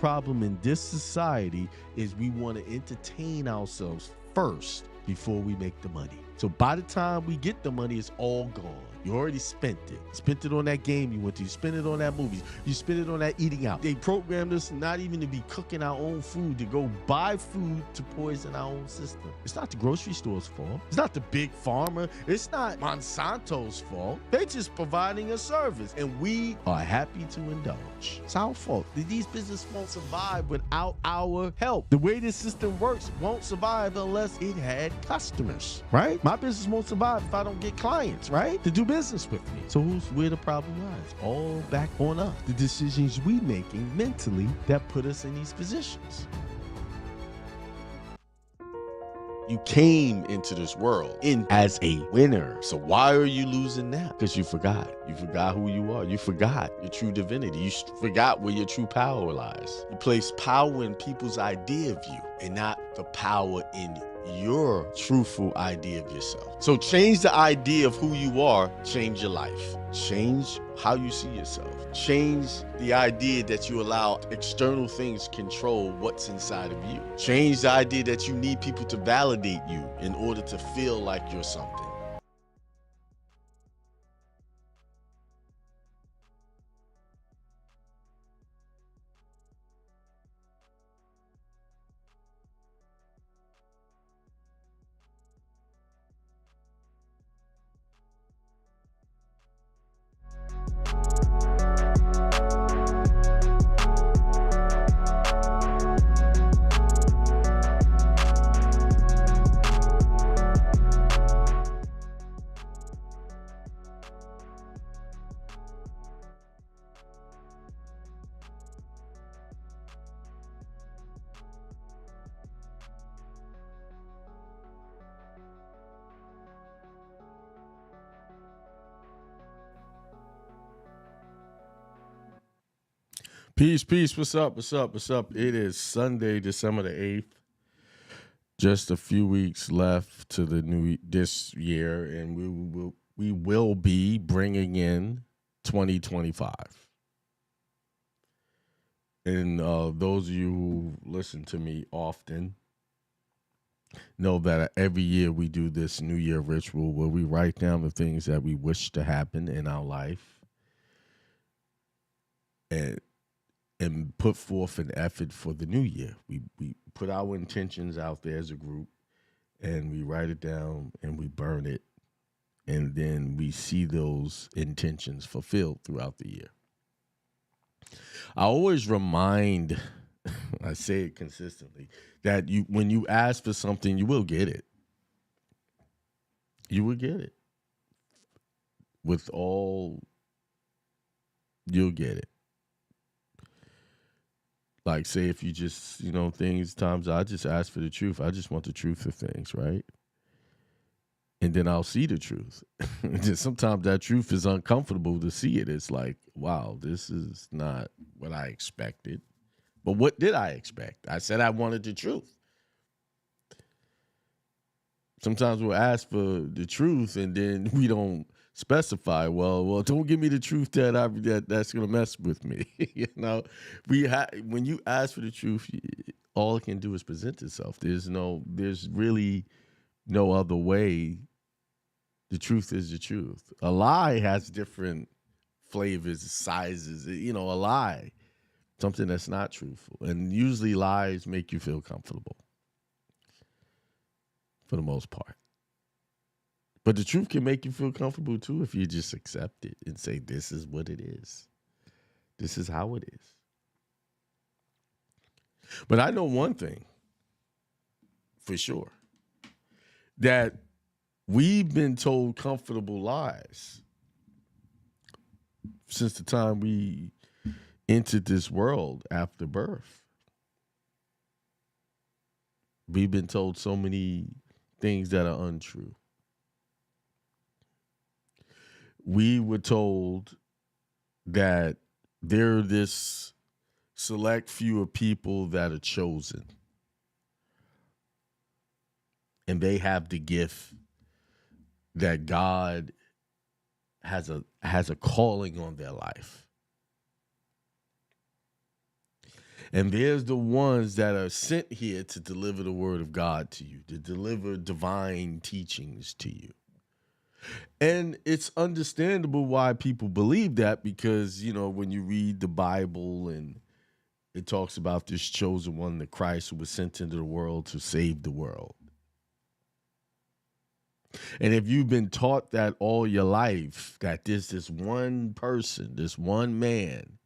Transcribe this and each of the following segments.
problem in this society is we want to entertain ourselves first before we make the money. So by the time we get the money, it's all gone. You already spent it. Spent it on that game you went to. You spent it on that movie. You spent it on that eating out. They programmed us not even to be cooking our own food, to go buy food to poison our own system. It's not the grocery store's fault. It's not the big farmer. It's not Monsanto's fault. They're just providing a service, and we are happy to indulge. It's our fault. These businesses won't survive without our help. The way this system works won't survive unless it had customers, right? My business won't survive if I don't get clients, right? To do business with me. So where the problem lies? All back on us. The decisions we making mentally that put us in these positions. You came into this world as a winner. So why are you losing now? Because you forgot. You forgot who you are. You forgot your true divinity. You forgot where your true power lies. You place power in people's idea of you and not the power in your truthful idea of yourself. So change the idea of who you are, change your life. Change how you see yourself. Change the idea that you allow external things control what's inside of you. Change the idea that you need people to validate you in order to feel like you're something. Peace, peace. What's up? What's up? What's up? It is Sunday, December the 8th. Just a few weeks left to this year, and we will be bringing in 2025. And those of you who listen to me often know that every year we do this New Year ritual where we write down the things that we wish to happen in our life and put forth an effort for the new year. We put our intentions out there as a group, and we write it down and we burn it, and then we see those intentions fulfilled throughout the year. I always remind, I say it consistently, that when you ask for something, you will get it. You will get it. You'll get it. Like, say, if you just, times I just ask for the truth. I just want the truth of things, right? And then I'll see the truth. Sometimes that truth is uncomfortable to see it. It's like, wow, this is not what I expected. But what did I expect? I said I wanted the truth. Sometimes we'll ask for the truth and then we don't specify, well, don't give me the truth that's gonna mess with me. When you ask for the truth, all it can do is present itself. There's really no other way. The truth is the truth. A lie has different flavors, sizes. A lie, something that's not truthful, and usually lies make you feel comfortable for the most part. But the truth can make you feel comfortable, too, if you just accept it and say, this is what it is. This is how it is. But I know one thing for sure, that we've been told comfortable lies since the time we entered this world after birth. We've been told so many things that are untrue. We were told that there are this select few of people that are chosen, and they have the gift that God has a calling on their life. And there's the ones that are sent here to deliver the word of God to you, to deliver divine teachings to you. And it's understandable why people believe that, because, when you read the Bible and it talks about this chosen one, the Christ who was sent into the world to save the world. And if you've been taught that all your life, that there's this one person, this one man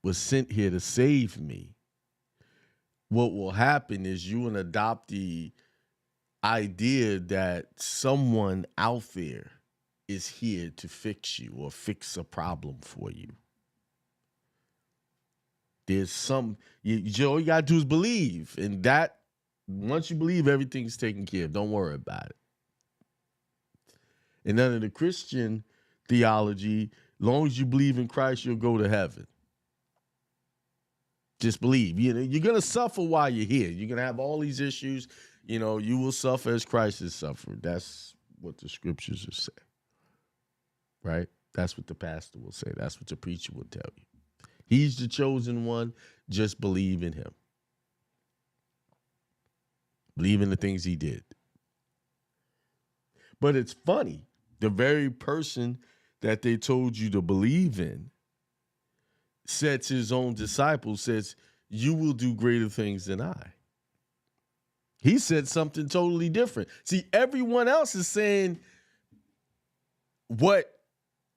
was sent here to save me, what will happen is you will adopt the idea that someone out there is here to fix you or fix a problem for you. There's all you got to do is believe. And that, once you believe, everything's taken care of. Don't worry about it. And under the Christian theology, long as you believe in Christ, you'll go to heaven. Just believe. You're going to suffer while you're here. You're going to have all these issues. You will suffer as Christ has suffered. That's what the scriptures will say. Right? That's what the pastor will say. That's what the preacher will tell you. He's the chosen one. Just believe in him. Believe in the things he did. But it's funny. The very person that they told you to believe in said to his own disciples, says, you will do greater things than I. He said something totally different. See, everyone else is saying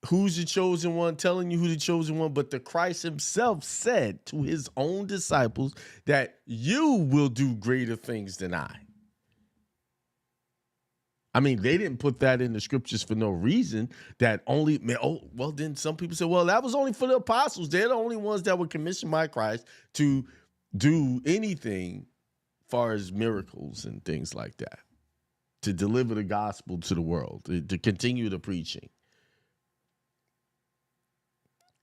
who's the chosen one, telling you who the chosen one, but the Christ himself said to his own disciples that you will do greater things than I. I mean, they didn't put that in the scriptures for no reason, that then some people say, well, that was only for the apostles. They're the only ones that were commissioned by Christ to do anything far as miracles and things like that, to deliver the gospel to the world, to continue the preaching.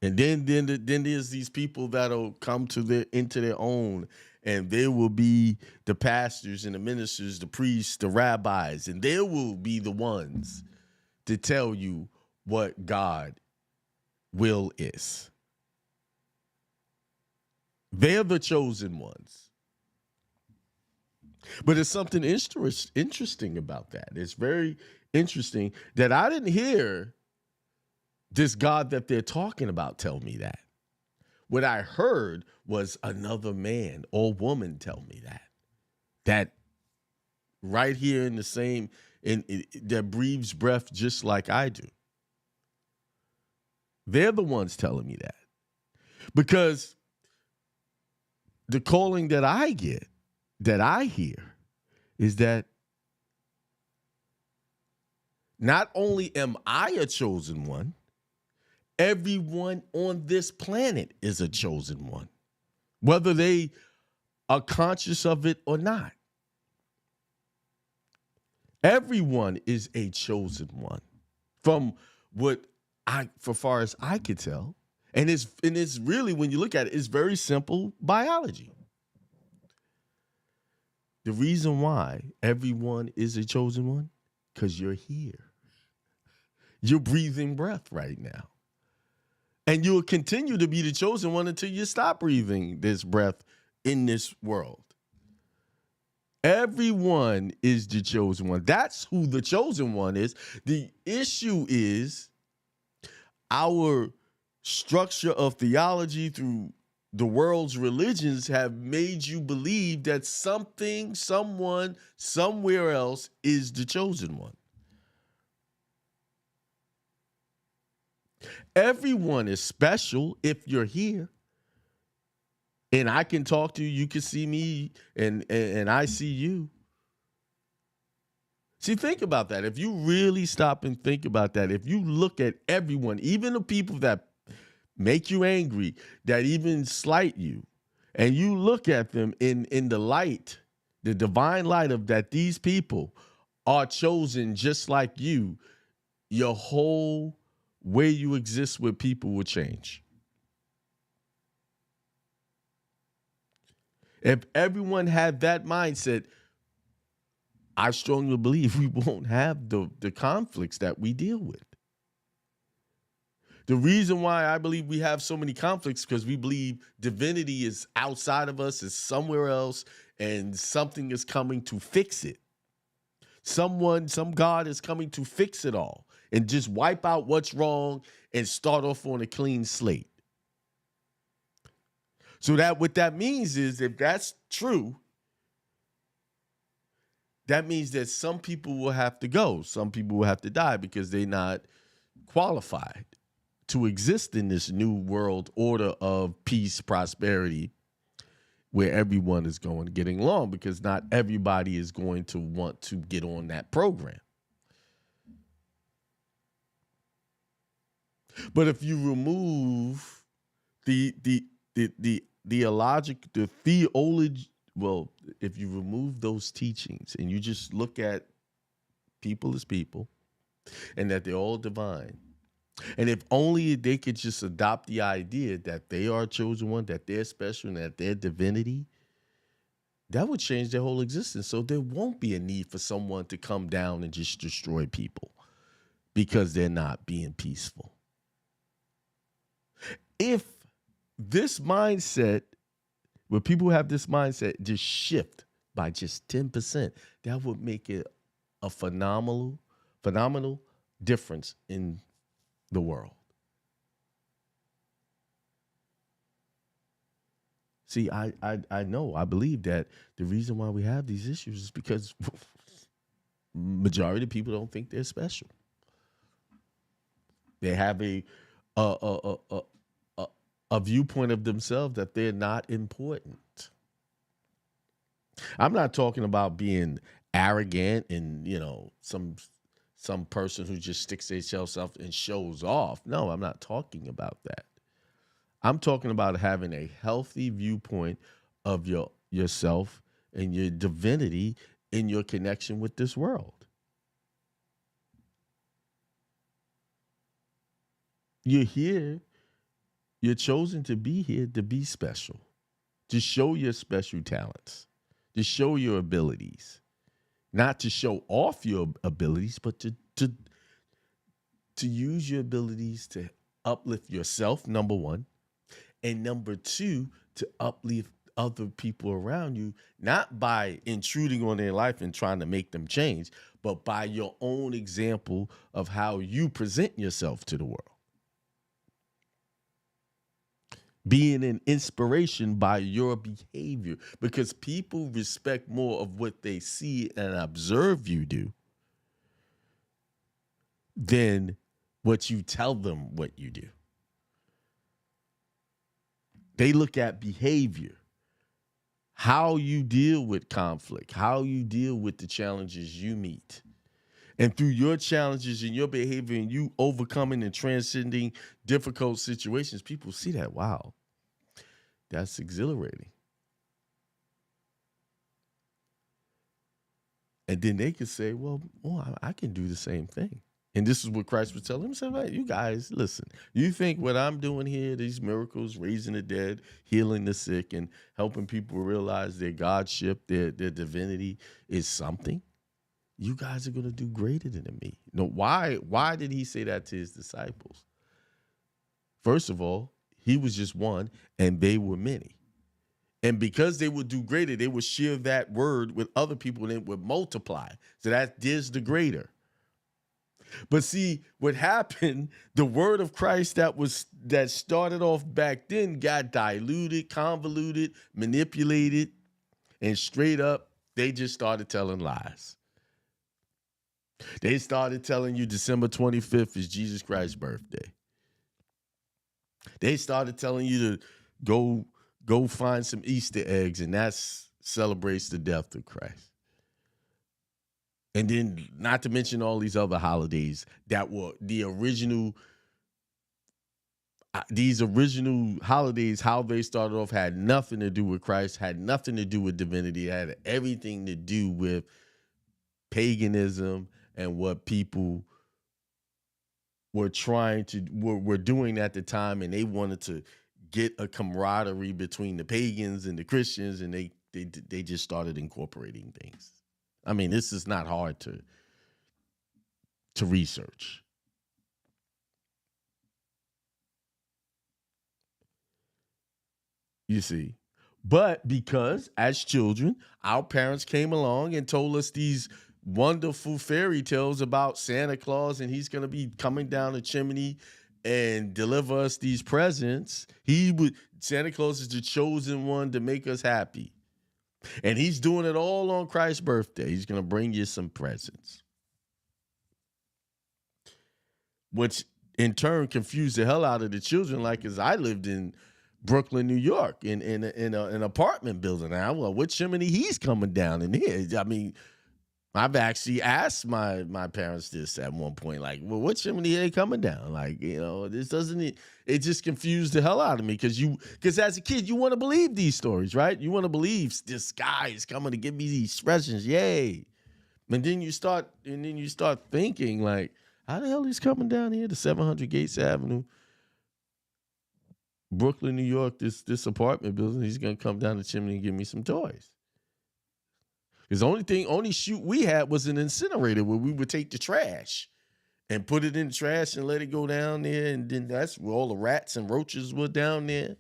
And then there's these people that'll come into their own, and they will be the pastors and the ministers, the priests, the rabbis, and they will be the ones to tell you what God's will is. They're the chosen ones. But there's something interesting about that. It's very interesting that I didn't hear this God that they're talking about tell me that. What I heard was another man or woman tell me that right here in the same, that breathes breath just like I do. They're the ones telling me that, because the calling that I get, that I hear, is that not only am I a chosen one, everyone on this planet is a chosen one, whether they are conscious of it or not. Everyone is a chosen one, from far as I could tell. And it's really, when you look at it, it's very simple biology. The reason why everyone is a chosen one, because you're here. You're breathing breath right now. And you'll continue to be the chosen one until you stop breathing this breath in this world. Everyone is the chosen one. That's who the chosen one is. The issue is our structure of theology through the world's religions have made you believe that something, someone, somewhere else is the chosen one. Everyone is special if you're here. And I can talk to you, you can see me, and I see you. See, think about that. If you really stop and think about that, if you look at everyone, even the people that make you angry, that even slight you, and you look at them in the light, the divine light of that these people are chosen just like you, your whole way you exist with people will change. If everyone had that mindset, I strongly believe we won't have the conflicts that we deal with. The reason why I believe we have so many conflicts because we believe divinity is outside of us, is somewhere else, and something is coming to fix it. Some God is coming to fix it all and just wipe out what's wrong and start off on a clean slate. So that what that means is if that's true, that means that some people will have to go. Some people will have to die because they're not qualified to exist in this new world order of peace, prosperity, where everyone is going getting along, because not everybody is going to want to get on that program. But if you remove the theology, well, if you remove those teachings and you just look at people as people and that they're all divine, and if only they could just adopt the idea that they are a chosen one, that they're special, and that they're divinity, that would change their whole existence. So there won't be a need for someone to come down and just destroy people because they're not being peaceful. If this mindset, where people have this mindset, just shift by just 10%, that would make it a phenomenal difference in the world. See, I believe that the reason why we have these issues is because majority of people don't think they're special. They have a viewpoint of themselves that they're not important. I'm not talking about being arrogant and, some person who just sticks themselves up and shows off. No, I'm not talking about that. I'm talking about having a healthy viewpoint of yourself and your divinity in your connection with this world. You're here. You're chosen to be here to be special, to show your special talents, to show your abilities, not to show off your abilities, but to use your abilities to uplift yourself, number one, and number two, to uplift other people around you, not by intruding on their life and trying to make them change, but by your own example of how you present yourself to the world. Being an inspiration by your behavior, because people respect more of what they see and observe you do than what you tell them what you do. They look at behavior, how you deal with conflict, how you deal with the challenges you meet. And through your challenges and your behavior and you overcoming and transcending difficult situations, people see that, wow, that's exhilarating. And then they could say, well, I can do the same thing. And this is what Christ was telling him. He said, right, you guys, listen, you think what I'm doing here, these miracles, raising the dead, healing the sick, and helping people realize their godship, their divinity is something? You guys are going to do greater than me. No, why did he say that to his disciples? First of all, he was just one and they were many. And because they would do greater, they would share that word with other people and it would multiply. So there's the greater. But see, what happened, the word of Christ that started off back then got diluted, convoluted, manipulated, and straight up, they just started telling lies. They started telling you December 25th is Jesus Christ's birthday. They started telling you to go find some Easter eggs, and that celebrates the death of Christ. And then not to mention all these other holidays that were the original, these original holidays, how they started off had nothing to do with Christ, had nothing to do with divinity, had everything to do with paganism and what people were were doing at the time, and they wanted to get a camaraderie between the pagans and the Christians, and they just started incorporating things. I mean, this is not hard to research. you see. But because as children, our parents came along and told us these wonderful fairy tales about Santa Claus and he's going to be coming down the chimney and deliver us these presents. Santa Claus is the chosen one to make us happy. And he's doing it all on Christ's birthday. He's going to bring you some presents. Which in turn confused the hell out of the children, like as I lived in Brooklyn, New York, in an apartment building. Now, well, what chimney he's coming down in here? I mean, I've actually asked my parents this at one point, like, well, what chimney are they coming down? Like, this doesn't it just confused the hell out of me because as a kid, you want to believe these stories, right? You want to believe this guy is coming to give me these presents, yay. And then you start thinking, like, how the hell he's coming down here to 700 Gates Avenue, Brooklyn, New York, this apartment building? He's gonna come down the chimney and give me some toys. Because the only chute we had was an incinerator where we would take the trash and put it in the trash and let it go down there, and then that's where all the rats and roaches were down there.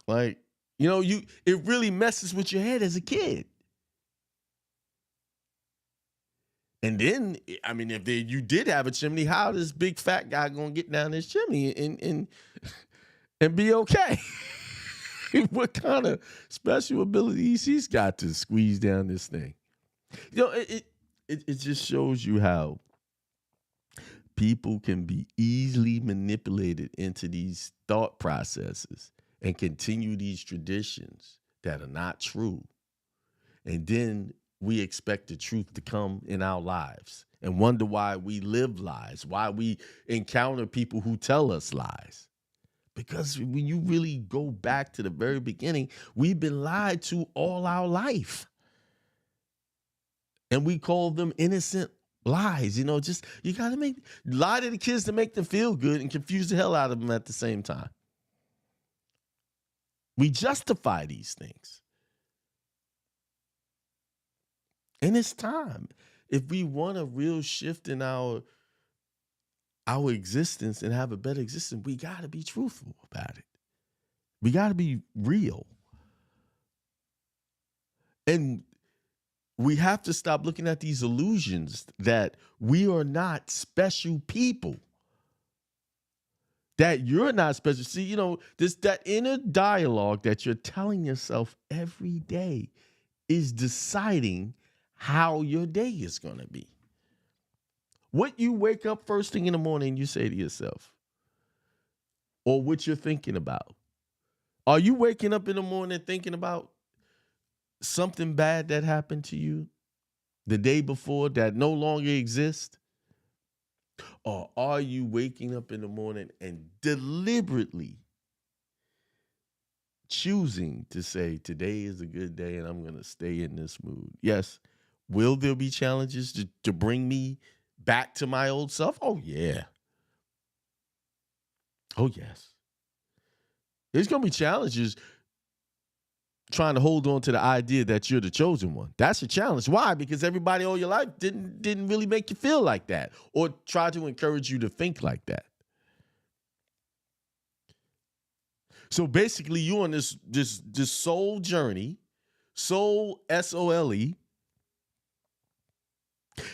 Like, it really messes with your head as a kid. And then, I mean, if you did have a chimney, how this big fat guy gonna get down this chimney and be okay? What kind of special abilities he's got to squeeze down this thing? It just shows you how people can be easily manipulated into these thought processes and continue these traditions that are not true. And then we expect the truth to come in our lives and wonder why we live lies, why we encounter people who tell us lies. Because when you really go back to the very beginning, we've been lied to all our life. And we call them innocent lies. You got to lie to the kids to make them feel good and confuse the hell out of them at the same time. We justify these things. And it's time. If we want a real shift in our existence and have a better existence, we got to be truthful about it. We got to be real. And we have to stop looking at these illusions that we are not special people. That you're not special. See, that inner dialogue that you're telling yourself every day is deciding how your day is going to be. What you wake up first thing in the morning, you say to yourself, or what you're thinking about. Are you waking up in the morning thinking about something bad that happened to you the day before that no longer exists? Or are you waking up in the morning and deliberately choosing to say, today is a good day and I'm going to stay in this mood? Yes. Will there be challenges to bring me back to my old self? Oh, yeah. Oh, yes. There's going to be challenges trying to hold on to the idea that you're the chosen one. That's a challenge. Why? Because everybody all your life didn't really make you feel like that or try to encourage you to think like that. So basically, you're on this soul journey, soul, S-O-L-E,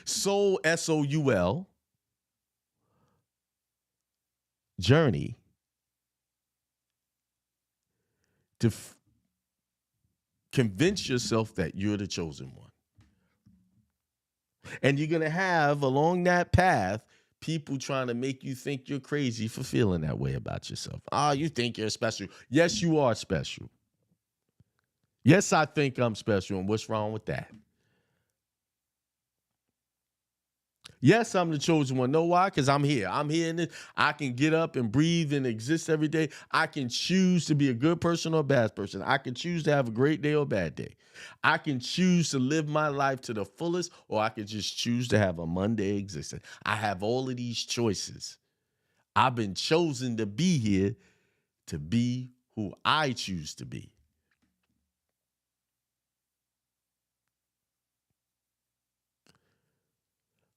soul, S-O-U-L, journey to convince yourself that you're the chosen one. And you're going to have along that path people trying to make you think you're crazy for feeling that way about yourself. You think you're special. Yes, you are special. Yes, I think I'm special. And what's wrong with that? Yes, I'm the chosen one. Know why? Because I'm here. I'm here in this. I can get up and breathe and exist every day. I can choose to be a good person or a bad person. I can choose to have a great day or a bad day. I can choose to live my life to the fullest, or I can just choose to have a Monday existence. I have all of these choices. I've been chosen to be here to be who I choose to be.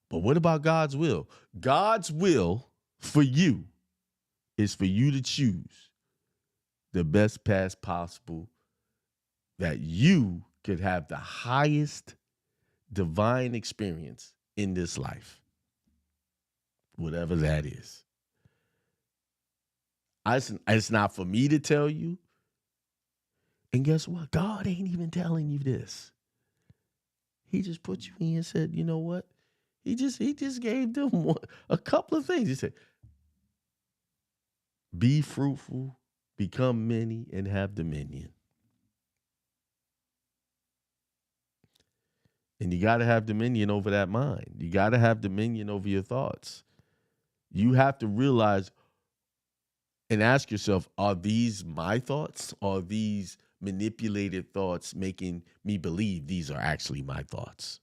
But what about God's will? God's will for you is for you to choose the best path possible that you could have the highest divine experience in this life, whatever that is. It's not for me to tell you. And guess what? God ain't even telling you this. He just put you in and said, you know what? He just gave them a couple of things. He said, be fruitful, become many, and have dominion. And you got to have dominion over that mind. You got to have dominion over your thoughts. You have to realize and ask yourself, are these my thoughts? Are these manipulated thoughts making me believe these are actually my thoughts?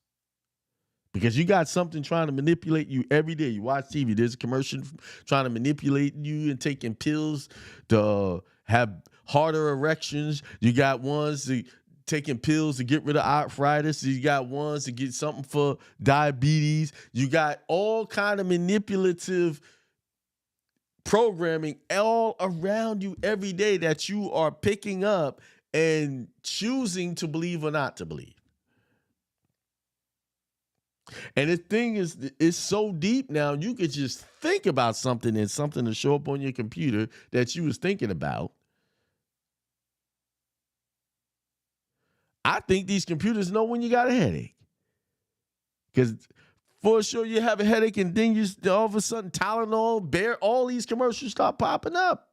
Because you got something trying to manipulate you every day. You watch TV, there's a commercial trying to manipulate you and taking pills to have harder erections. You got ones taking pills to get rid of arthritis. You got ones to get something for diabetes. You got all kind of manipulative programming all around you every day that you are picking up and choosing to believe or not to believe. And the thing is, it's so deep now, you could just think about something and something to show up on your computer that you was thinking about. I think these computers know when you got a headache. Because for sure you have a headache and then you all of a sudden Tylenol, Bear, all these commercials start popping up.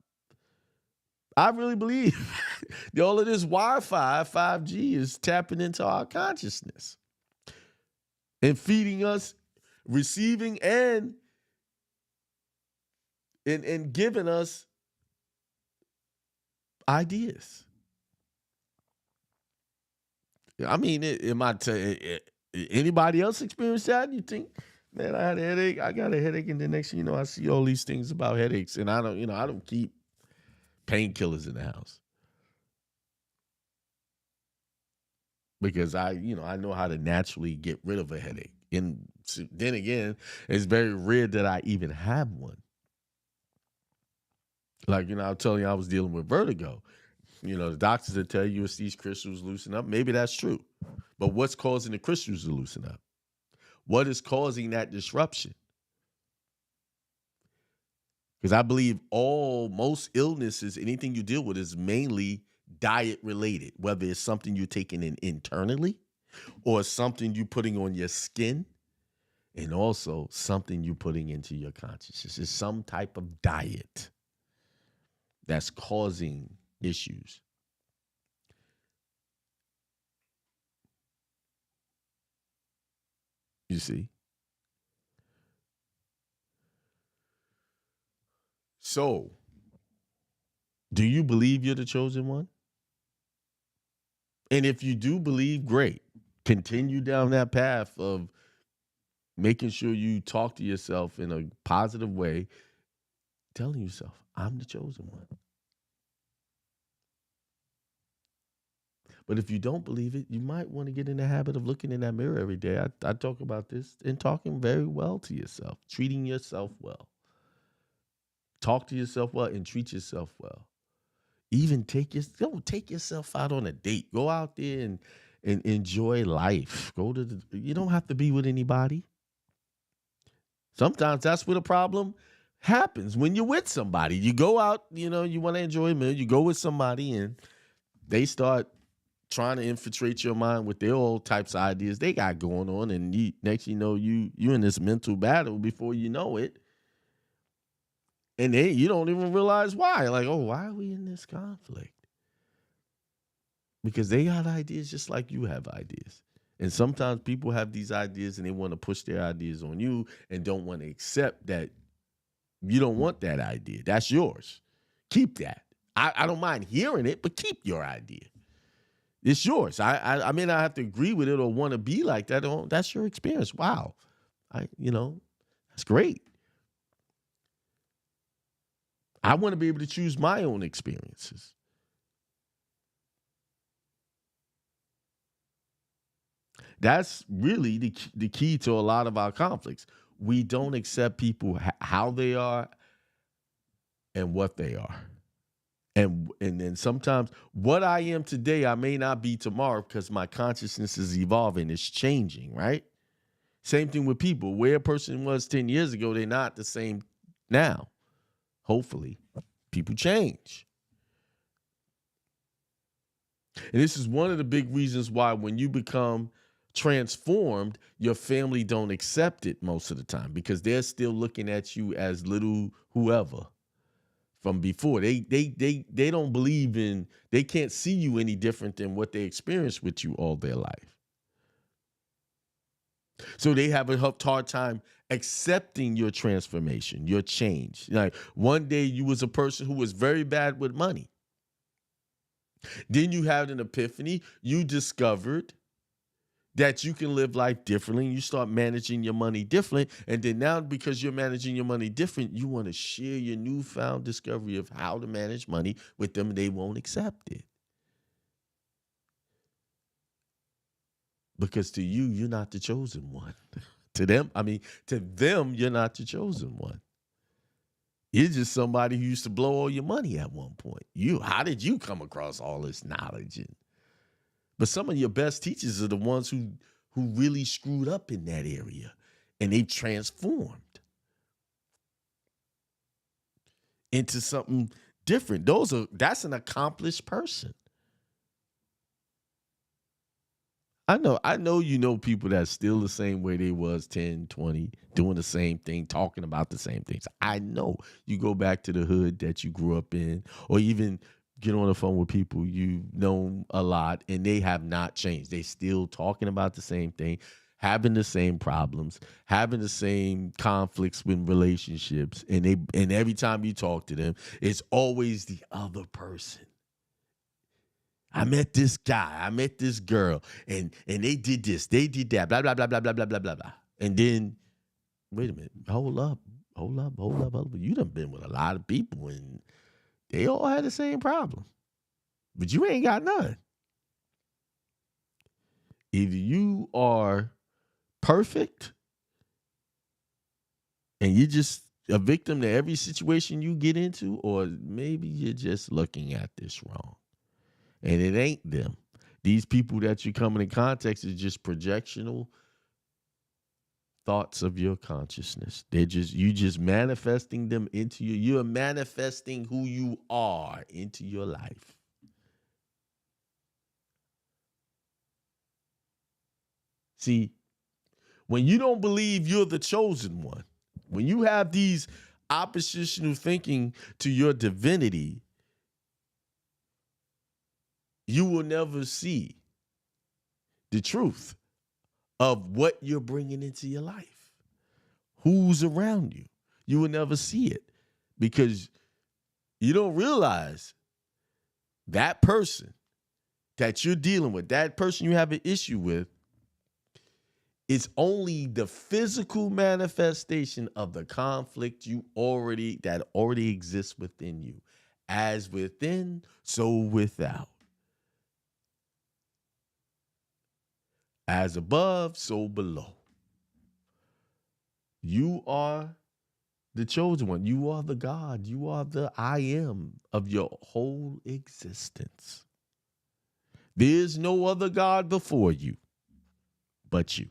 I really believe all of this Wi-Fi, 5G is tapping into our consciousness and feeding us, receiving and giving us ideas. I mean, anybody else experience that? You think, man, I had a headache, I got a headache, and the next thing you know, I see all these things about headaches, and I don't keep painkillers in the house because I know how to naturally get rid of a headache. And then again, it's very rare that I even have one. Like, I'll tell you, I was dealing with vertigo. The doctors that tell you it's these crystals loosen up. Maybe that's true. But what's causing the crystals to loosen up? What is causing that disruption? Because I believe most illnesses, anything you deal with is mainly diet related, whether it's something you're taking in internally or something you're putting on your skin and also something you're putting into your consciousness. It's some type of diet that's causing issues. You see? So, do you believe you're the chosen one? And if you do believe, great. Continue down that path of making sure you talk to yourself in a positive way, telling yourself, I'm the chosen one. But if you don't believe it, you might want to get in the habit of looking in that mirror every day. I talk about this and talking very well to yourself, treating yourself well. Talk to yourself well and treat yourself well. Even take yourself out on a date. Go out there and enjoy life. You don't have to be with anybody. Sometimes that's where the problem happens when you're with somebody. You go out, you want to enjoy a meal. You go with somebody and they start trying to infiltrate your mind with their old types of ideas they got going on. And next you know, you're in this mental battle before you know it. And you don't even realize why. Like, why are we in this conflict? Because they got ideas just like you have ideas. And sometimes people have these ideas and they want to push their ideas on you and don't want to accept that you don't want that idea. That's yours. Keep that. I don't mind hearing it, but keep your idea. It's yours. I may not have to agree with it or want to be like that. That's your experience. Wow. That's great. I want to be able to choose my own experiences. That's really the key to a lot of our conflicts. We don't accept people how they are and what they are. And then sometimes what I am today, I may not be tomorrow because my consciousness is evolving, it's changing, right? Same thing with people. Where a person was 10 years ago, they're not the same now. Hopefully, people change. And this is one of the big reasons why when you become transformed, your family don't accept it most of the time because they're still looking at you as little whoever from before. They don't believe in, they can't see you any different than what they experienced with you all their life. So they have a hard time accepting your transformation, your change. Like one day you was a person who was very bad with money. Then you had an epiphany. You discovered that you can live life differently. You start managing your money differently. And then now, because you're managing your money different, you want to share your newfound discovery of how to manage money with them. They won't accept it. Because to you, you're not the chosen one. To them, you're not the chosen one. You're just somebody who used to blow all your money at one point. How did you come across all this knowledge? But some of your best teachers are the ones who really screwed up in that area, and they transformed into something different. That's an accomplished person. I know you know people that's still the same way they was 10, 20, doing the same thing, talking about the same things. I know. You go back to the hood that you grew up in, or even get on the phone with people you've known a lot, and they have not changed. They still talking about the same thing, having the same problems, having the same conflicts with relationships, and every time you talk to them, it's always the other person. I met this guy, I met this girl, and they did this, they did that, blah, blah, blah, blah, blah, blah, blah, blah, blah. And then, wait a minute, hold up. You done been with a lot of people, and they all had the same problem. But you ain't got none. Either you are perfect, and you're just a victim to every situation you get into, or maybe you're just looking at this wrong. And it ain't them. These people that you're coming in contact is just projectional thoughts of your consciousness. You just manifesting them into you. You're manifesting who you are into your life. See, when you don't believe you're the chosen one, when you have these oppositional thinking to your divinity, you will never see the truth of what you're bringing into your life, who's around you. You will never see it because you don't realize that person that you're dealing with, that person you have an issue with, is only the physical manifestation of the conflict that already exists within you. As within, so without. As above, so below. You are the chosen one. You are the God. You are the I am of your whole existence. There's no other God before you but you.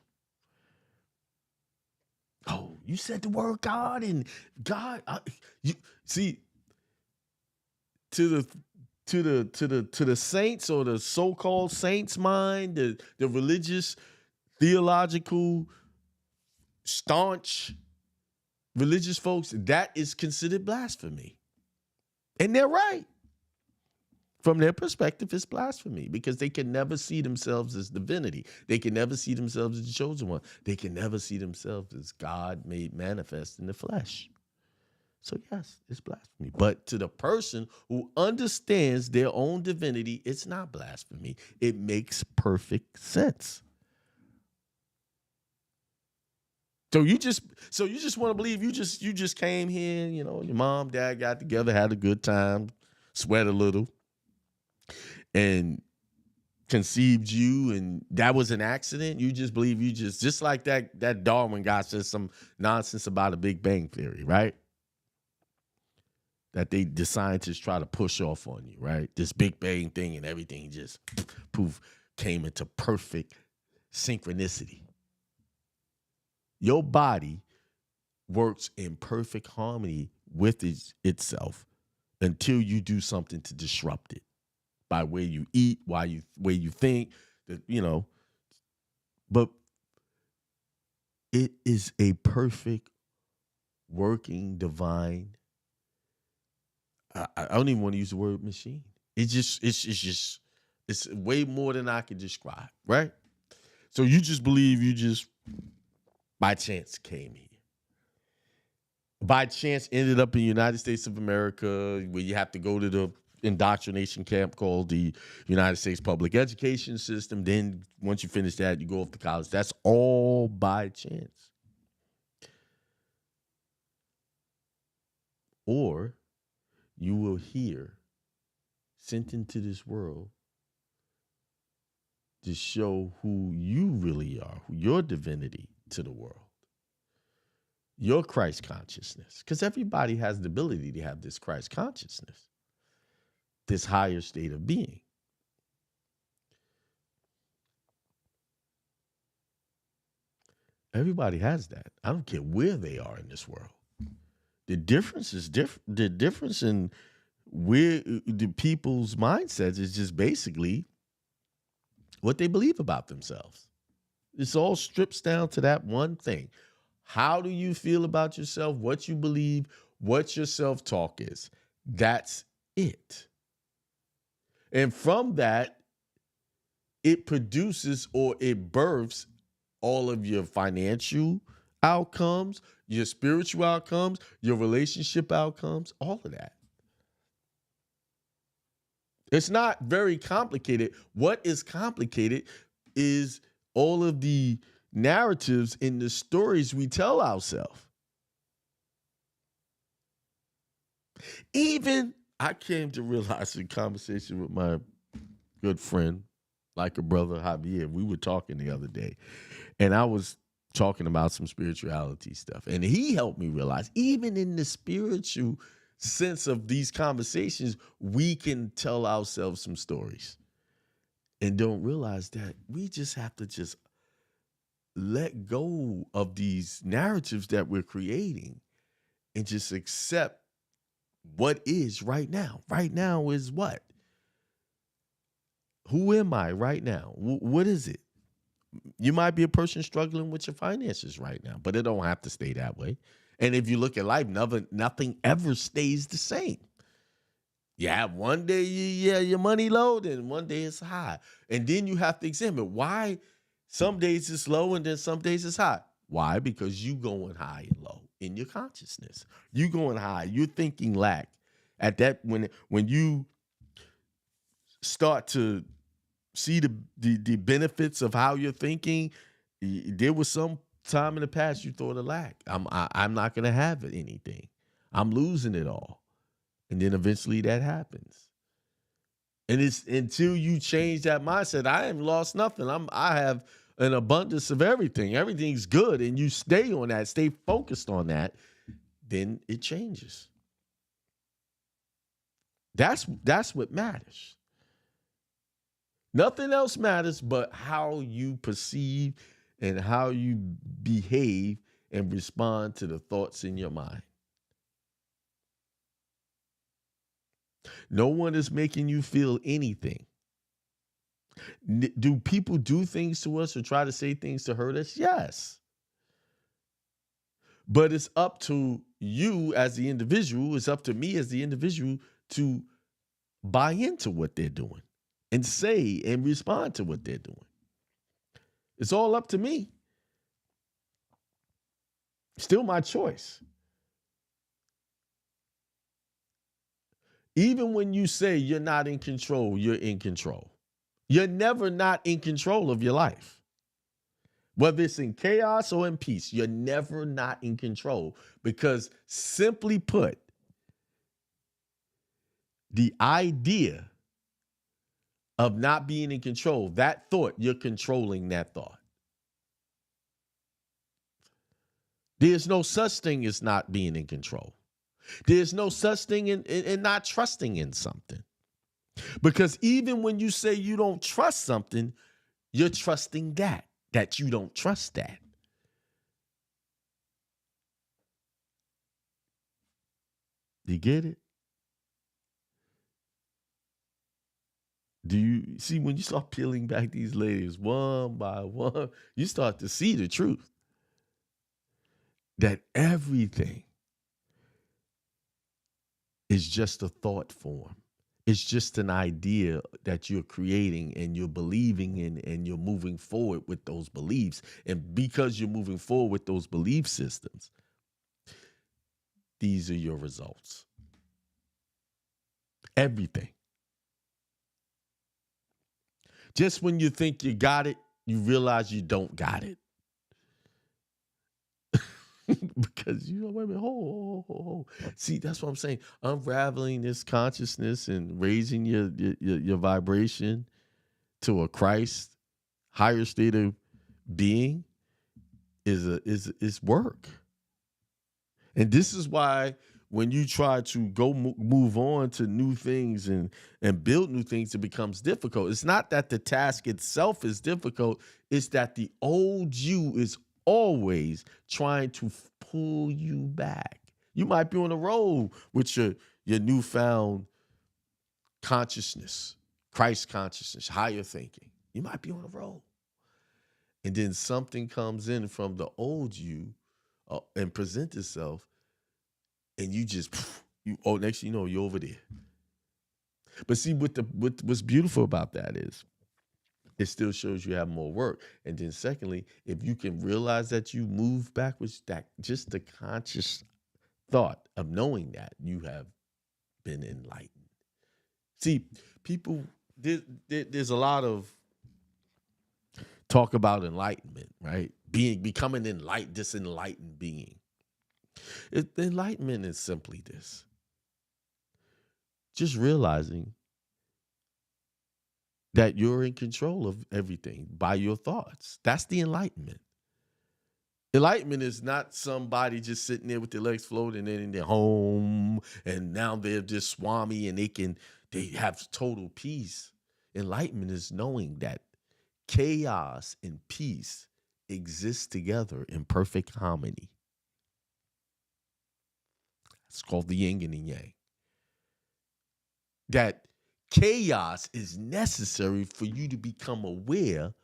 Oh, you said the word God, and God. You see, to the saints, or the so-called saints' mind, the religious, theological, staunch religious folks, that is considered blasphemy. And they're right. From their perspective, it's blasphemy because they can never see themselves as divinity. They can never see themselves as the chosen one. They can never see themselves as God made manifest in the flesh. So yes, it's blasphemy. But to the person who understands their own divinity, it's not blasphemy. It makes perfect sense. So you just want to believe you just came here, your mom, dad got together, had a good time, sweat a little, and conceived you, and that was an accident. You just believe just like that Darwin guy says some nonsense about a Big Bang Theory, right? that the scientists try to push off on you, right? This Big Bang thing and everything just poof came into perfect synchronicity. Your body works in perfect harmony with itself until you do something to disrupt it by way you eat, way you think, that. But it is a perfect working divine. I don't even want to use the word machine. It's way more than I can describe, right? So you just believe you just by chance came here. By chance ended up in the United States of America, where you have to go to the indoctrination camp called the United States Public Education System. Then once you finish that, you go off to college. That's all by chance. Or you will hear sent into this world to show who you really are, your divinity to the world, your Christ consciousness. Because everybody has the ability to have this Christ consciousness, this higher state of being. Everybody has that. I don't care where they are in this world. The difference is different. The difference in where the people's mindsets is just basically what they believe about themselves. It's all strips down to that one thing. How do you feel about yourself? What you believe? What your self-talk is? That's it. And from that, it produces or it births all of your financial outcomes, your spiritual outcomes, your relationship outcomes, all of that. It's not very complicated. What is complicated is all of the narratives in the stories we tell ourselves. Even I came to realize in conversation with my good friend, like a brother, Javier, we were talking the other day, and I was talking about some spirituality stuff. And he helped me realize, even in the spiritual sense of these conversations, we can tell ourselves some stories and don't realize that we just have to just let go of these narratives that we're creating and just accept what is right now. Right now is what? Who am I right now? What is it? You might be a person struggling with your finances right now, but it don't have to stay that way. And if you look at life, nothing ever stays the same. You have one day, your money low, and one day it's high. And then you have to examine why some days it's low and then some days it's high. Why? Because you going high and low in your consciousness. You going high. You're thinking lack. At that, when you start to see the benefits of how you're thinking, there was some time in the past you thought of lack. I'm not going to have anything. I'm losing it all. And then eventually that happens. And it's until you change that mindset, I haven't lost nothing. I have an abundance of everything. Everything's good. And you stay on that, stay focused on that, then it changes. That's what matters. Nothing else matters but how you perceive and how you behave and respond to the thoughts in your mind. No one is making you feel anything. Do people do things to us or try to say things to hurt us? Yes. But it's up to you as the individual, it's up to me as the individual to buy into what they're doing and say and respond to what they're doing. It's all up to me. Still my choice. Even when you say you're not in control, you're in control. You're never not in control of your life. Whether it's in chaos or in peace, you're never not in control. Because simply put, the idea of not being in control, that thought, you're controlling that thought. There's no such thing as not being in control. There's no such thing in not trusting in something. Because even when you say you don't trust something, you're trusting that you don't trust that. You get it? Do you see when you start peeling back these layers one by one, you start to see the truth that everything is just a thought form. It's just an idea that you're creating and you're believing in, and you're moving forward with those beliefs. And because you're moving forward with those belief systems, these are your results. Everything. Just when you think you got it, you realize you don't got it. Because wait a minute, hold. See, that's what I'm saying. Unraveling this consciousness and raising your vibration to a Christ higher state of being is work. And this is why when you try to go move on to new things and build new things, it becomes difficult. It's not that the task itself is difficult. It's that the old you is always trying to pull you back. You might be on the road with your newfound consciousness, Christ consciousness, higher thinking. You might be on the road. And then something comes in from the old you and presents itself, and you just, next thing you know, you're over there. But see, what's beautiful about that is it still shows you have more work. And then secondly, if you can realize that you move backwards, that just the conscious thought of knowing that you have been enlightened. See, people, there's a lot of talk about enlightenment, right? Becoming enlightened, this enlightened being. Enlightenment is simply this. Just realizing that you're in control of everything by your thoughts. That's the enlightenment. Enlightenment is not somebody just sitting there with their legs floating in their home and now they're just swami and they have total peace. Enlightenment is knowing that chaos and peace exist together in perfect harmony. It's called the yin and the yang. That chaos is necessary for you to become aware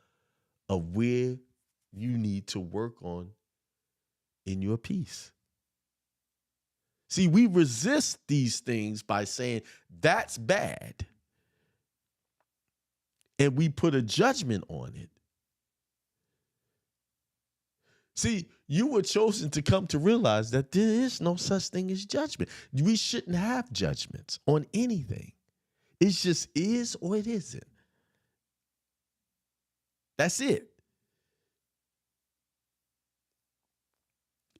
of where you need to work on in your peace. See, we resist these things by saying that's bad. And we put a judgment on it. See, you were chosen to come to realize that there is no such thing as judgment. We shouldn't have judgments on anything. It just is or it isn't. That's it.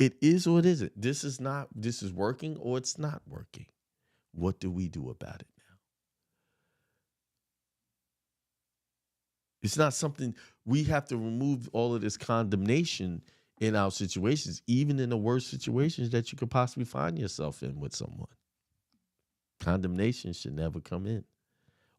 It is or it isn't. This is working or it's not working. What do we do about it now? It's not something we have to remove all of this condemnation in our situations, even in the worst situations that you could possibly find yourself in with someone. Condemnation should never come in.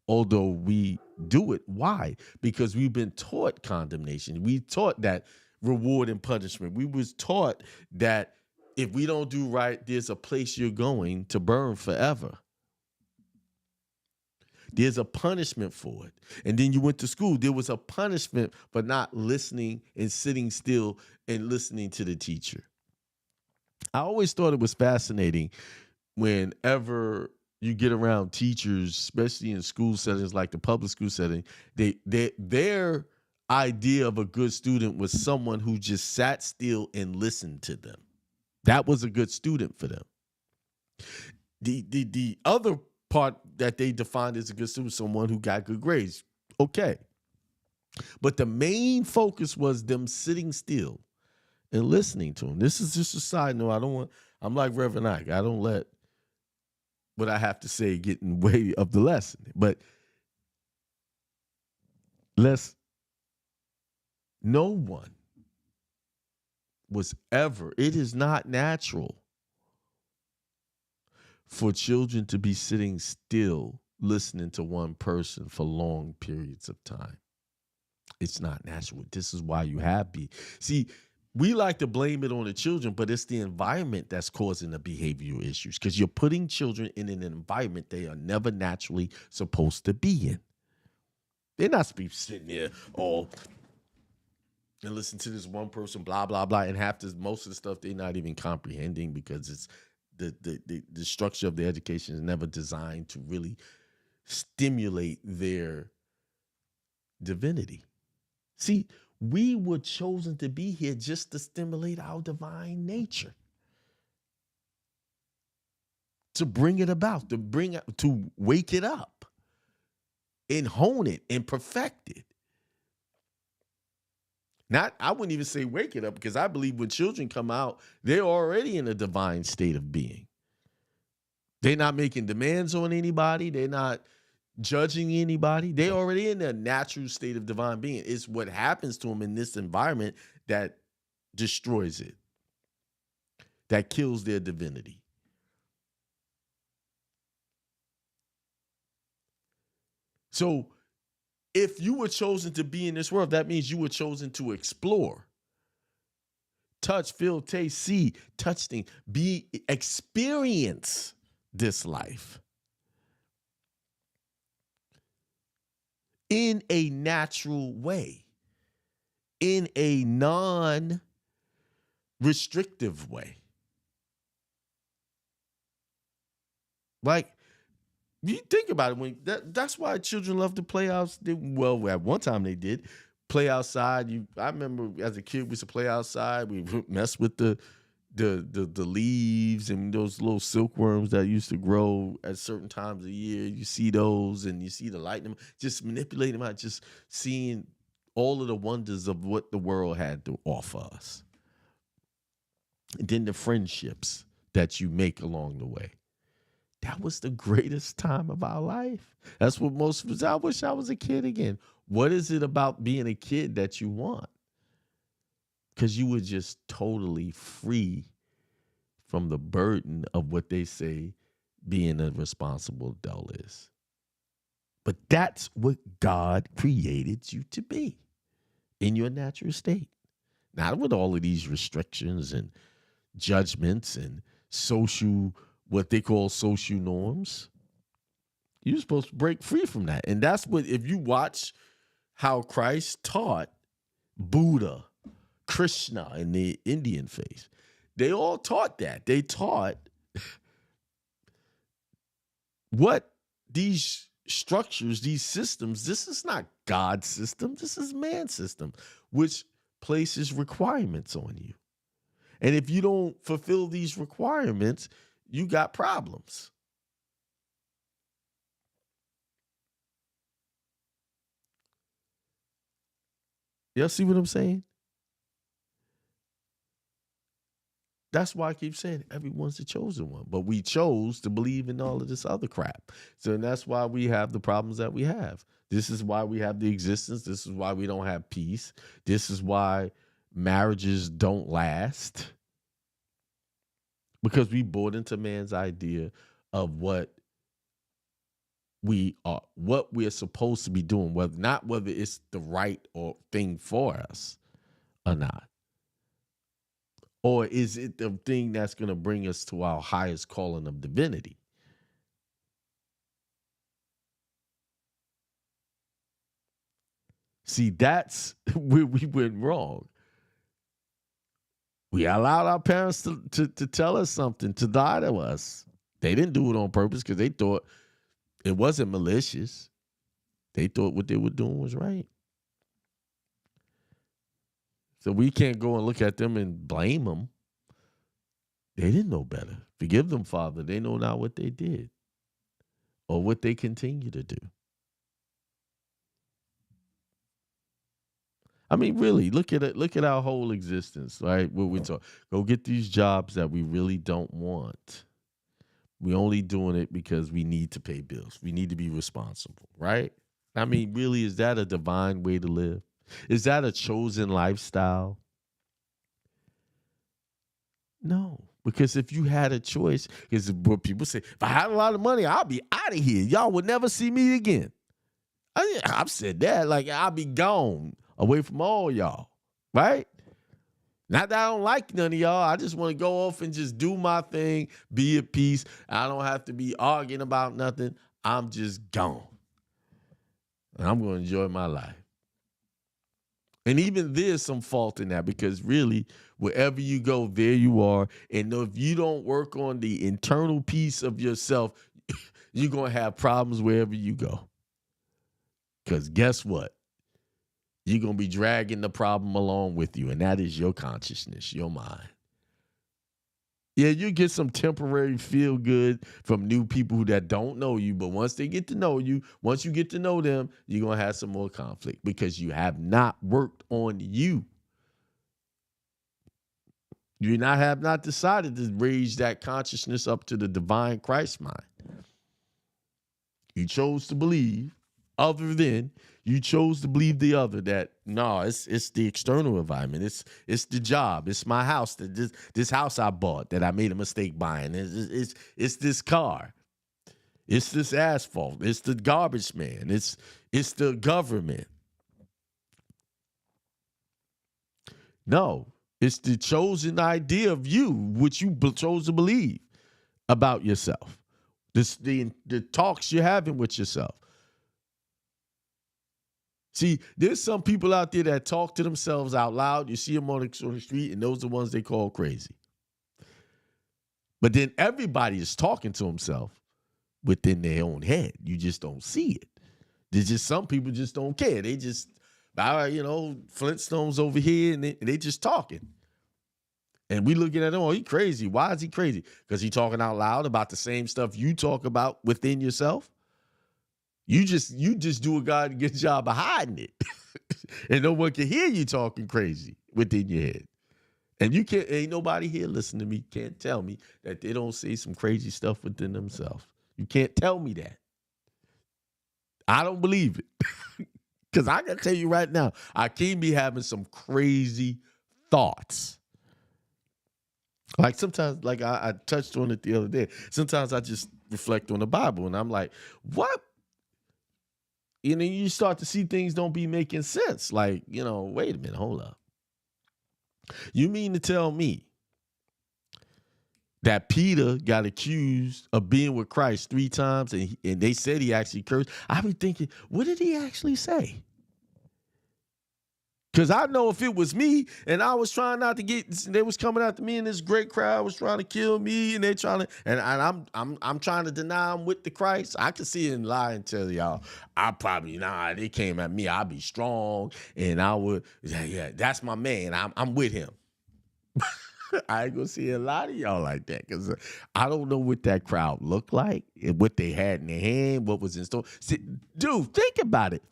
Although we do it. Why? Because we've been taught condemnation. We taught that reward and punishment. We was taught that if we don't do right, there's a place you're going to burn forever. There's a punishment for it. And then you went to school. There was a punishment for not listening and sitting still and listening to the teacher. I always thought it was fascinating whenever you get around teachers, especially in school settings like the public school setting, their idea of a good student was someone who just sat still and listened to them. That was a good student for them. The other part that they defined as a good student was someone who got good grades. Okay. But the main focus was them sitting still and listening to them. This is just a side note. I'm like Reverend Ike. I don't let what I have to say get in the way of the lesson. But no one was ever, it is not natural for children to be sitting still listening to one person for long periods of time. It's not natural. This is why you have see, we like to blame it on the children, but it's the environment that's causing the behavioral issues because you're putting children in an environment they are never naturally supposed to be in. They're not supposed to be sitting there all and listen to this one person, blah, blah, blah, and most of the stuff they're not even comprehending because it's the structure of the education is never designed to really stimulate their divinity. See, we were chosen to be here just to stimulate our divine nature, to bring it about, to wake it up and hone it and perfect it. I wouldn't even say wake it up because I believe when children come out, they're already in a divine state of being. They're not making demands on anybody. They're not judging anybody. They're already in a natural state of divine being. It's what happens to them in this environment that destroys it, that kills their divinity. So if you were chosen to be in this world, that means you were chosen to explore, touch, feel, taste, see, touch things, experience this life in a natural way, in a non-restrictive way. Like, you think about it, that's why children love to play out. Well, at one time they did play outside. I remember as a kid we used to play outside. We mess with the leaves and those little silkworms that used to grow at certain times of the year. You see those and you see the lightning, just manipulate them out, just seeing all of the wonders of what the world had to offer us. And then the friendships that you make along the way. That was the greatest time of our life. That's what most of us, I wish I was a kid again. What is it about being a kid that you want? Because you were just totally free from the burden of what they say being a responsible adult is. But that's what God created you to be in your natural state. Not with all of these restrictions and judgments and what they call social norms. You're supposed to break free from that. And that's what, if you watch how Christ taught, Buddha, Krishna, and the Indian faith, they all taught that. They taught what these structures, these systems, this is not God's system, this is man's system, which places requirements on you. And if you don't fulfill these requirements, you got problems. Y'all see what I'm saying? That's why I keep saying everyone's the chosen one. But we chose to believe in all of this other crap. So that's why we have the problems that we have. This is why we have the existence. This is why we don't have peace. This is why marriages don't last. Because we bought into man's idea of what we are, what we're supposed to be doing, whether it's the right or thing for us or not. Or is it the thing that's going to bring us to our highest calling of divinity? See, that's where we went wrong. We allowed our parents to tell us something, to lie to us. They didn't do it on purpose because they thought it wasn't malicious. They thought what they were doing was right. So we can't go and look at them and blame them. They didn't know better. Forgive them, Father. They know not what they did or what they continue to do. I mean, really, look at it. Look at our whole existence, right? What we talk. Go get these jobs that we really don't want. We're only doing it because we need to pay bills. We need to be responsible, right? I mean, really, is that a divine way to live? Is that a chosen lifestyle? No, Because if you had a choice, because what people say, if I had a lot of money, I'll be out of here. Y'all would never see me again. I've said that. Like, I'll be gone away from all y'all. Right? Not that I don't like none of y'all. I just want to go off and just do my thing, be at peace. I don't have to be arguing about nothing. I'm just gone. And I'm going to enjoy my life. And even there's some fault in that, because really, wherever you go, there you are. And if you don't work on the internal piece of yourself, you're going to have problems wherever you go. Because guess what? You're going to be dragging the problem along with you, and that is your consciousness, your mind. Yeah, you get some temporary feel good from new people that don't know you, but once they get to know you, once you get to know them, you're going to have some more conflict because you have not worked on you. You have not decided to raise that consciousness up to the divine Christ mind. You chose to believe you chose to believe the other, that no, it's the external environment. It's the job. It's my house. This house I bought that I made a mistake buying. It's this car. It's this asphalt. It's the garbage man. It's the government. No, it's the chosen idea of you, which you chose to believe about yourself. The talks you're having with yourself. See, there's some people out there that talk to themselves out loud. You see them on the street, and those are the ones they call crazy. But then everybody is talking to himself within their own head. You just don't see it. There's just some people just don't care. They just, Flintstones over here, and they just talking. And we looking at him, oh, he crazy. Why is he crazy? Because he talking out loud about the same stuff you talk about within yourself. You just do a good job of hiding it. And no one can hear you talking crazy within your head. And ain't nobody here listening to me can't tell me that they don't say some crazy stuff within themselves. You can't tell me that. I don't believe it. Because I can tell you right now, I can be having some crazy thoughts. Like sometimes, like I touched on it the other day, sometimes I just reflect on the Bible and I'm like, what? And then you start to see things don't be making sense. Like, wait a minute, hold up. You mean to tell me that Peter got accused of being with Christ 3 times and they said he actually cursed? I be thinking, what did he actually say? Because I know if it was me and I was trying not to they was coming after me and this great crowd was trying to kill me and they trying to, and I'm trying to deny I'm with the Christ. I can see and lie and tell y'all, they came at me. I'll be strong and I would, yeah, that's my man. I'm with him. I ain't gonna see a lot of y'all like that because I don't know what that crowd looked like and what they had in their hand, what was in store. See, dude, think about it.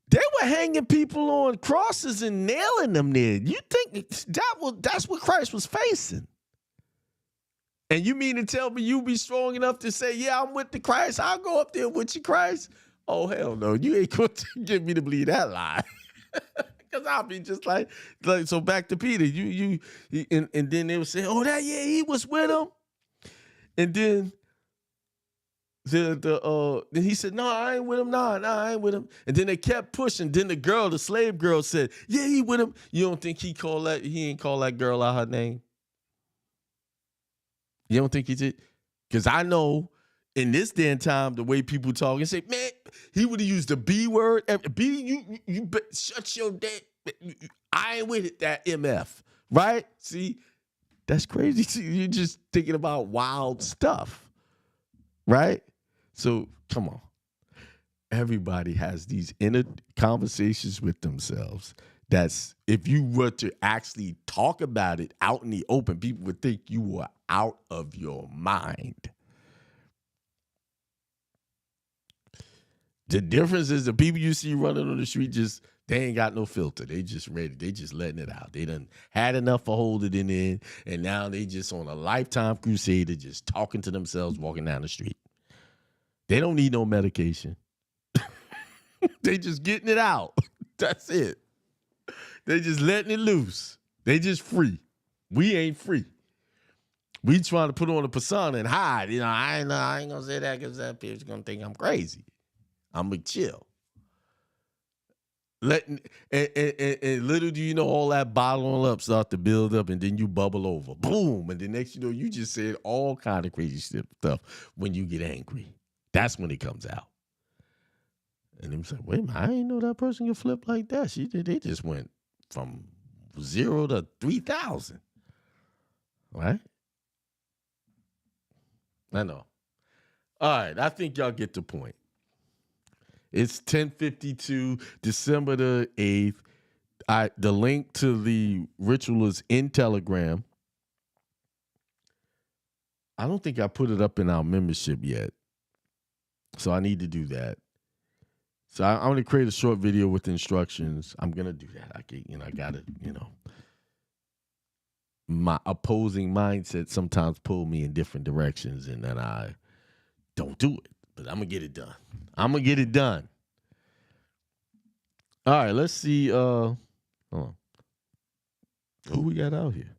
They were hanging people on crosses and nailing them there. You think that's what Christ was facing? And you mean to tell me you be strong enough to say, yeah, I'm with the Christ. I'll go up there with you, Christ. Oh, hell no. You ain't going to get me to believe that lie. Because I'll be just like, so back to Peter. And then they would say, oh, he was with him. And then then he said, no, I ain't with him. No, I ain't with him. And then they kept pushing. Then the slave girl said, yeah, he with him. You don't think he ain't call that girl out her name? You don't think he did? Because I know in this day and time, the way people talk and say, man, he would have used the B word. You shut your damn. I ain't with it, that MF. Right? See, that's crazy. See, you're just thinking about wild stuff. Right? So come on. Everybody has these inner conversations with themselves. That's, if you were to actually talk about it out in the open, people would think you were out of your mind. The difference is the people you see running on the street they ain't got no filter. They just ready. They just letting it out. They done had enough to hold it in, and now they just on a lifetime crusade of just talking to themselves walking down the street. They don't need no medication. They just getting it out. That's it. They just letting it loose. They just free. We ain't free. We trying to put on a persona and hide. I ain't gonna say that because that people's gonna think I'm crazy. I'm gonna chill. And little do you know, all that bottling up start to build up, and then you bubble over. Boom. And the next you know, you just said all kind of crazy stuff when you get angry. That's when it comes out. And them say, wait a minute, I didn't know that person could flip like that. They just went from 0 to 3,000. Right? I know. All right, I think y'all get the point. It's 10:52, December the 8th. The link to the ritual is in Telegram. I don't think I put it up in our membership yet. So I need to do that. So I'm going to create a short video with instructions. I'm going to do that. I got to, my opposing mindset sometimes pull me in different directions, and then I don't do it. But I'm going to get it done. All right, let's see. Hold on. Who we got out here?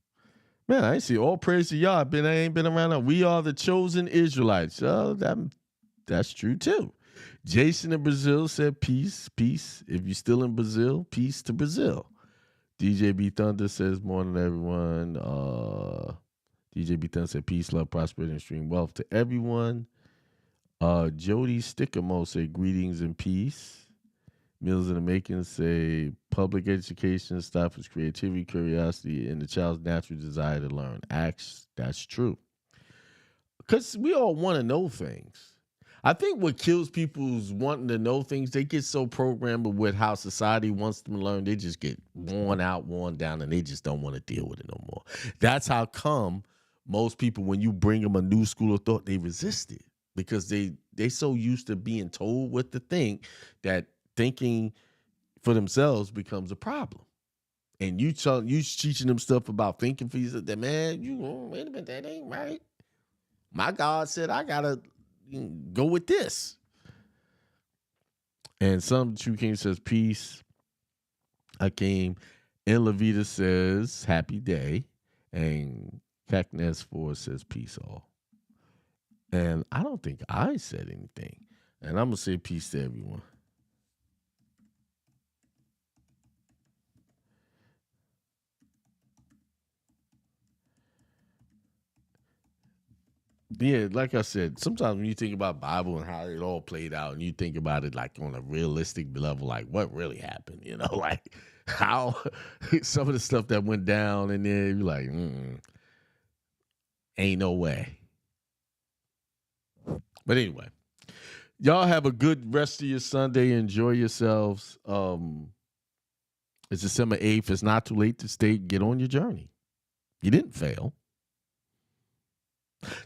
Man, I ain't see. All praise to y'all. I ain't been around. We are the chosen Israelites. That's true too. Jason in Brazil said peace. If you're still in Brazil, peace to Brazil. DJ B Thunder says morning everyone. DJ B Thunder said peace, love, prosperity, and extreme wealth to everyone. Jody Stickermo said greetings and peace. Meals in the Making say public education stifles creativity, curiosity, and the child's natural desire to learn. Acts, that's true. Because we all want to know things. I think what kills people's wanting to know things, they get so programmed with how society wants them to learn, they just get worn out, worn down, and they just don't want to deal with it no more. That's how come most people, when you bring them a new school of thought, they resist it. Because they so used to being told what to think that thinking for themselves becomes a problem. And you teaching them stuff about thinking for yourself, that man, wait a minute, that ain't right. My God said I gotta go with this. And some True King says peace. Hakeem and Levita says happy day. And Cacness 4 says peace all. And I don't think I said anything. And I'm gonna say peace to everyone. Yeah, like I said, sometimes when you think about Bible and how it all played out, and you think about it like on a realistic level, like what really happened, like how some of the stuff that went down, and then you're like, ain't no way. But anyway, y'all have a good rest of your Sunday. Enjoy yourselves. It's December 8th. It's not too late to get on your journey. You didn't fail.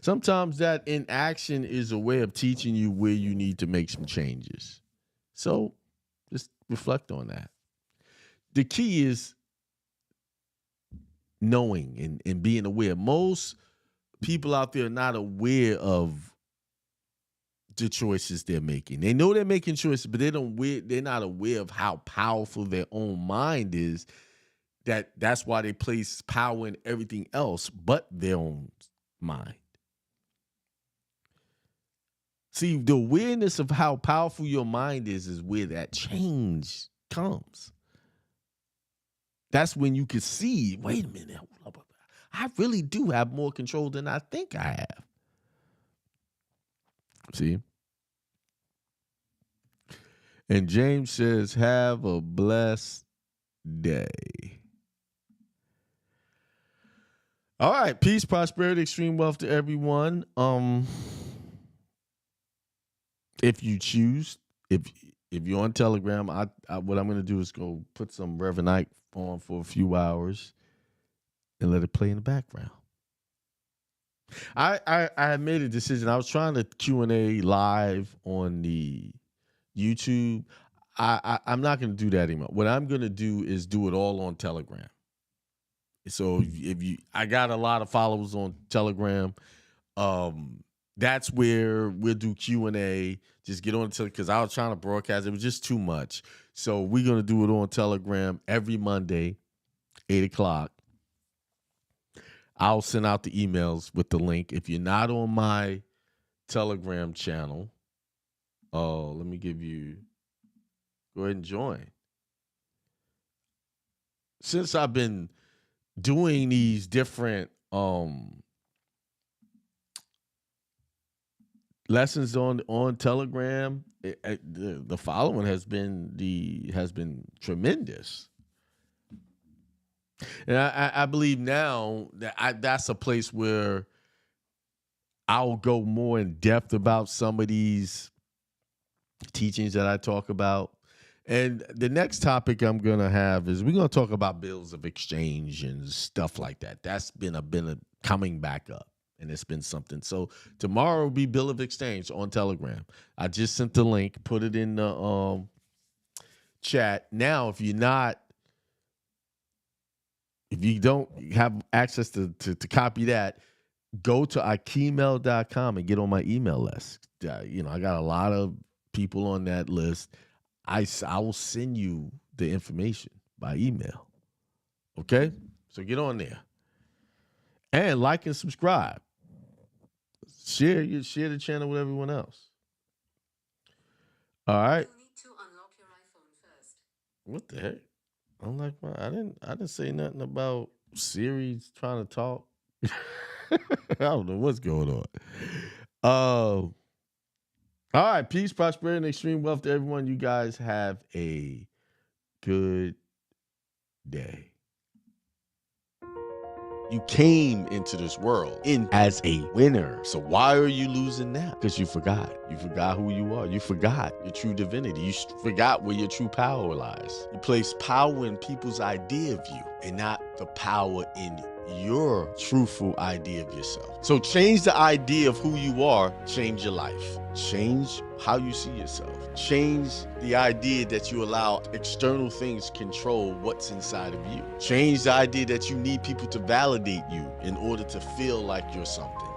Sometimes that inaction is a way of teaching you where you need to make some changes. So just reflect on that. The key is knowing and being aware. Most people out there are not aware of the choices they're making. They know they're making choices, but they're not aware of how powerful their own mind is. That's why they place power in everything else but their own mind. See, the awareness of how powerful your mind is where that change comes. That's when you can see, wait a minute, I really do have more control than I think I have. See? And James says, have a blessed day. All right, peace, prosperity, extreme wealth to everyone. If you choose, if you're on Telegram, I what I'm going to do is go put some Reverend Ike on for a few hours and let it play in the background. I made a decision. I was trying to Q&A live on the YouTube. I'm not going to do that anymore. What I'm going to do is do it all on Telegram. So I got a lot of followers on Telegram. That's where we'll do Q&A. Just get on Telegram, because I was trying to broadcast. It was just too much. So we're going to do it on Telegram every Monday, 8 o'clock. I'll send out the emails with the link. If you're not on my Telegram channel, let me give you, go ahead and join. Since I've been doing these different lessons on Telegram, the following has been tremendous. And I believe now that that's a place where I'll go more in depth about some of these teachings that I talk about. And the next topic I'm going to have is we're going to talk about bills of exchange and stuff like that. That's been a coming back up, and it's been something. So tomorrow will be bill of exchange on Telegram. I just sent the link, put it in the chat. Now, if you don't have access to copy that, go to akimel.com and get on my email list. I got a lot of people on that list. I will send you the information by email. Okay? So get on there. And like and subscribe. Share the channel with everyone else. All right. You need to unlock your iPhone first. What the heck? I didn't say nothing about Siri trying to talk. I don't know what's going on. All right, peace, prosperity, and extreme wealth to everyone. You guys have a good day. You came into this world as a winner. So why are you losing now? Because you forgot. You forgot who you are. You forgot your true divinity. You forgot where your true power lies. You place power in people's idea of you and not the power in your truthful idea of yourself. So change the idea of who you are, change your life. Change how you see yourself. Change the idea that you allow external things control what's inside of you. Change the idea that you need people to validate you in order to feel like you're something.